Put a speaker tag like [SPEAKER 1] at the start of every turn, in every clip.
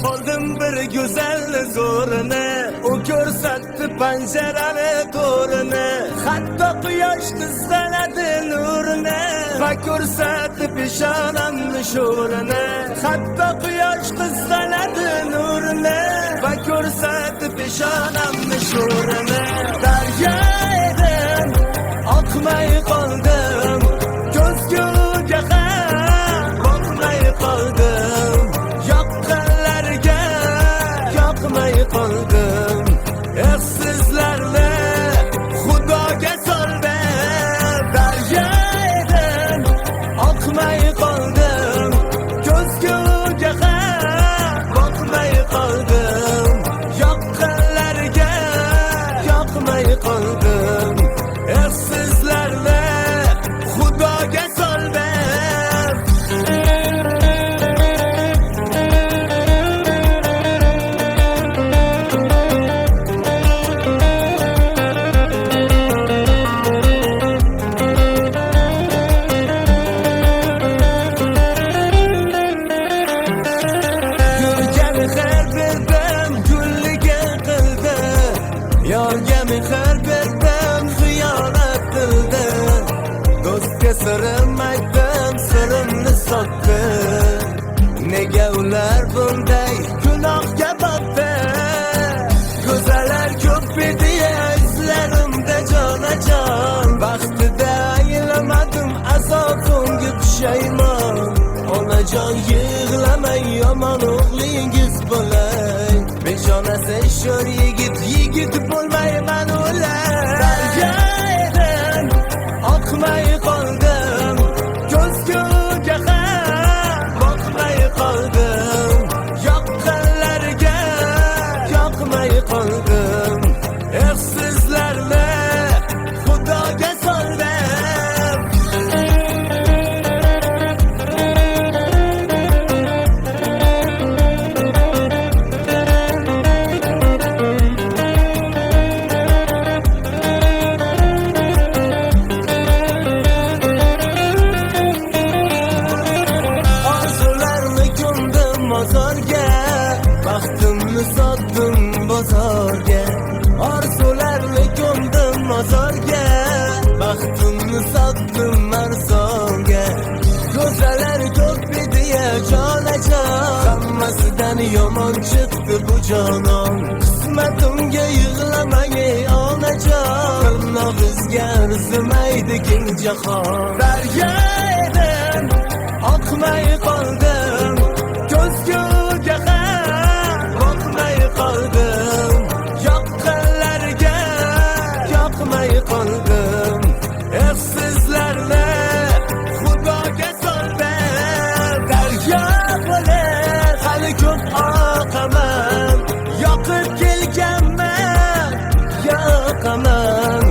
[SPEAKER 1] Oldum bir güzel zo'rini, u ko'rsatdi panjarali to'rini. Hatto quyosh tizlanadi nurini va ko'rsatdi peshonamni sho'rini. Hatto quyosh tizlanadi nurini va ko'rsatdi peshonamni sho'rini. Daryo edim, oqmay qoldim, ko'zguga boqmay qoldim, yoqqanlarga yoqmay qoldim. Sizlarni Xudoga soldim, daryo edim, oqmay qoldim, ko'zguga boqmay qoldim, yoqqanlarga yoqmay qoldim. Sizlarni Xudoga soldim. Yorga mehr berdim, xiyonat qildim. Do'stga sirim aytdim, sirimni sotdim. Nega ular bunday gunohga botdi? Go'zallar ko'p edi izlarimda jonajon. Baxtida aylamadim, azobimga pushaymon. Onajon yig'lamang, yomon o'g'lingiz bo'lay. Peshonasi sho'r yigit bo'lmayman ular. Daryo edim, oqmay qoldim, ko'zguga boqmay qoldim, yoqqanlarga yoqmay qoldim. Sizlarni Xudoga soldim. Baxtimni sotdim bozorga, orzularni ko'mdim mozorga. Baxtimni sotdim arzonga. Go'zallar ko'p edi jonajon, hammasidan yomon chiqdi bu jonon. Qismatimga yig'lamang ey onajon, tirnog'ingizga arzimaydi keng jahon. Daryo edim, oqmay qoldim, ko'zguga boqmay qoldim, yoqqanlarga yoqmay qoldim. Sizlarni Xudoga soldim. Daryo bo'lib hali ko'p oqaman, yoqib kelganman, yoqaman.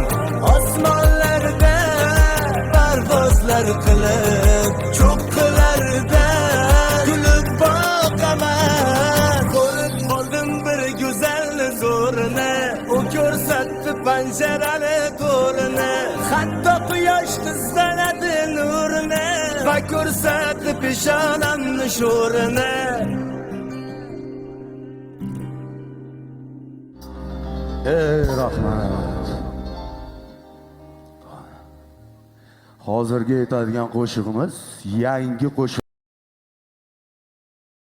[SPEAKER 1] Osmonlarda parvozlar qilib, cho'qqilarda kulib boqaman. Ko'rib qoldim bir go'zal zo'rini, u ko'rsatdi panjarali to'rini. Hatto quyosh tizlanadi nurini va ko'rsatdi peshonamni sho'rini.
[SPEAKER 2] Rahmat. Hozirga aytadigan qo'shig'imiz yangi qo'shiq.